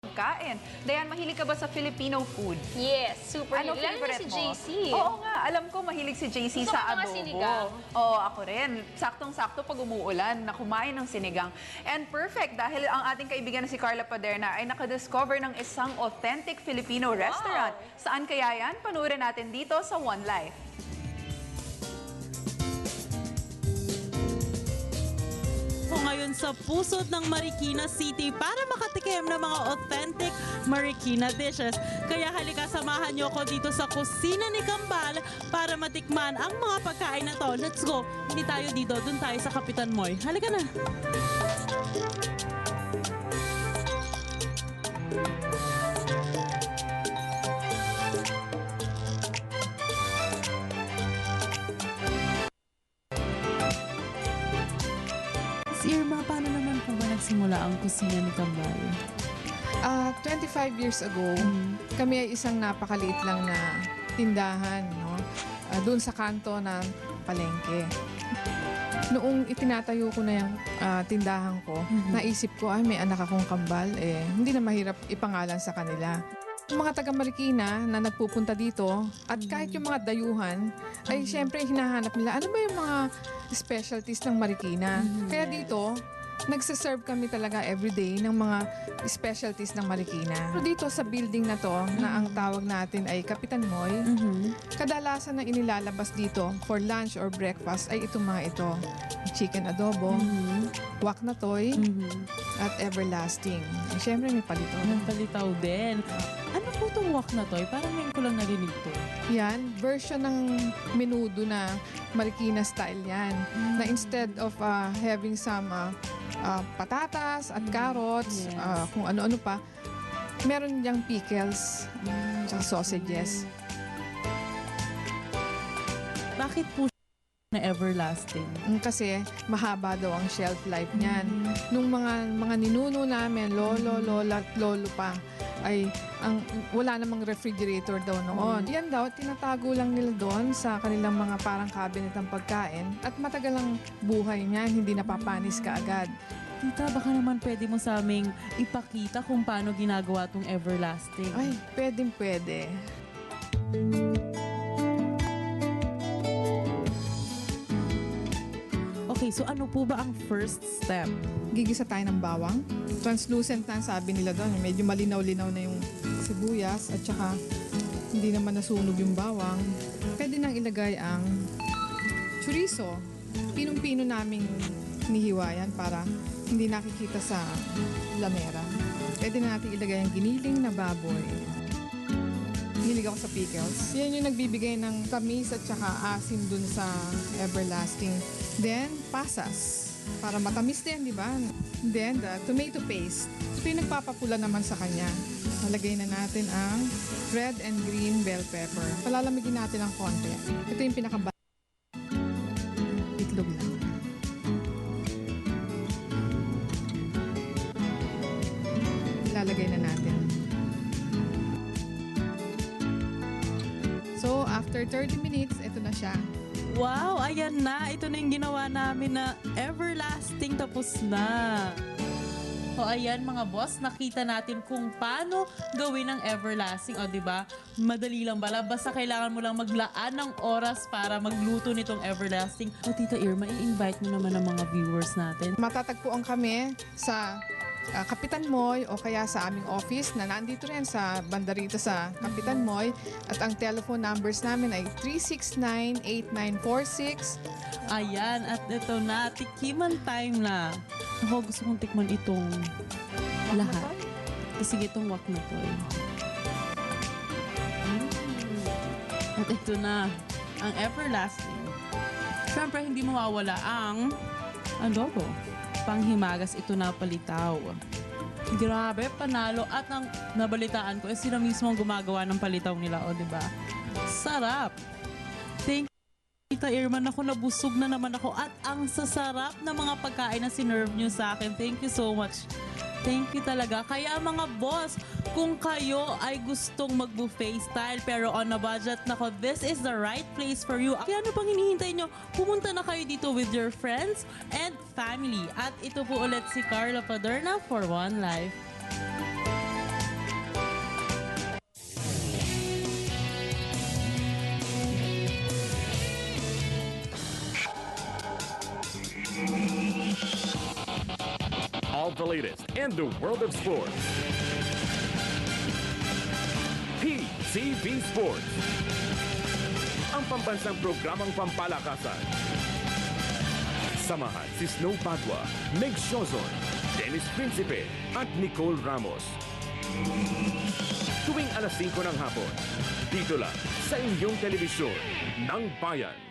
pagkain. Dayan, mahilig ka ba sa Filipino food? Yes, super Ano hilig. Lalo na favorite si mo? JC. Oo nga, alam ko mahilig si JC Gusto sa ko mga adobo. sinigang. Oo, ako rin. Saktong-sakto pag umuulan na kumain ng sinigang. And perfect dahil ang ating kaibigan na si Carla Paderna ay nakadiscover ng isang authentic Filipino restaurant. Saan kaya yan? Panuorin natin dito sa One Life. Ngayon sa pusod ng Marikina City para makatikim ng mga authentic Marikina dishes. Kaya halika, samahan niyo ako dito sa kusina ni Kambal para matikman ang mga pagkain na to. Let's go! Hindi tayo dito, dun tayo sa Kapitan Moy. Halika na! Irma, paano naman po ba nagsimula ang kusina ni Kambal? 25 years ago, kami ay isang napakaliit lang na tindahan, no? Doon sa kanto ng palengke. Noong itinatayo ko na yung tindahan ko, naisip ko, ay may anak akong kambal, hindi na mahirap ipangalan sa kanila. Yung mga taga Marikina na nagpupunta dito, at kahit yung mga dayuhan, ay syempre hinahanap nila, ano ba yung mga specialties ng Marikina? Kaya dito, nagsaserve kami talaga everyday ng mga specialties ng Marikina. Pero dito sa building na to, na ang tawag natin ay Kapitan Moy, kadalasan na inilalabas dito for lunch or breakfast ay itong mga ito. Chicken adobo, wak na toy, at everlasting. Siyempre may palito. Ang palitaw din. Ano po itong wak na toy? Parang ngayon ko lang narinig to. Yan, version ng menudo na Marikina style yan. Na instead of having some patatas at carrots, kung ano-ano pa, meron diyang pickles, tsaka sausages. Bakit po na everlasting? Kasi mahaba daw ang shelf life niyan. Nung mga ninuno namin, lolo, lola, at lolo pa, ay wala namang refrigerator daw noon. Yan daw, tinatago lang nila doon sa kanilang mga parang cabinet ng pagkain at matagal ang buhay niyan, hindi napapanis kaagad. Tita, baka naman pwede mo sa aming ipakita kung paano ginagawa tong everlasting. Ay, pwede. Okay, so ano po ba ang first step? Gigisa tayo ng bawang. Translucent na ang sabi nila doon. Medyo malinaw-linaw na yung sibuyas at saka hindi naman nasunog yung bawang. Pwede nang ilagay ang chorizo. Pinong-pino naming nihiwayan para hindi nakikita sa lamera. Pwede na natin ilagay ang giniling na baboy. Hilig ako sa pickles. Yan yung nagbibigay ng tamis at saka asim dun sa everlasting. Then, pasas. Para matamis din, di ba? Then, the tomato paste. Ito yung nagpapapula naman sa kanya. Nalagay na natin ang red and green bell pepper. Palalamigin natin ng konti. Ito yung itlog lang. Ilalagay na natin. So, after 30 minutes, ito na siya. Wow, ayan na. Ito na yung ginawa namin na everlasting, tapos na. O ayan mga boss, nakita natin kung paano gawin ang everlasting. O diba, madali lang bala. Basta kailangan mo lang maglaan ng oras para magluto nitong everlasting. O Tita Irma, i-invite mo naman ang mga viewers natin. Matatagpuan kami sa Kapitan Moy o kaya sa aming office na nandito rin sa banda rito sa Kapitan Moy. At ang telephone numbers namin ay 369-8946. Ayan, at ito na, tikiman time na. Ako, gusto kong tikman itong lahat. Sige, itong wak na to. At ito na, ang everlasting. Siyempre, hindi mawawala ang adobo. Panghimagas, ito na palitaw. Grabe, panalo. At ang nabalitaan ko, sila mismo ang gumagawa ng palitaw nila. O, diba? Sarap. Thank you, Tita Irma. Ako, nabusog na naman ako. At ang sasarap na mga pagkain na sinerve nyo sa akin. Thank you so much. Thank you talaga. Kaya mga boss, kung kayo ay gustong mag-buffet style pero on a budget, nako, this is the right place for you. Kaya ano pang hinihintay nyo? Pumunta na kayo dito with your friends and family. At ito po ulit si Carla Paderna for One Life. of the latest in the world of sports. PCB Sports. Ang pambansang programang pampalakasan. Samahan si Snow Padua, Meg Shozon, Dennis Principe at Nicole Ramos. Tuwing alas 5 ng hapon, dito lang sa inyong telebisyon ng Bayan.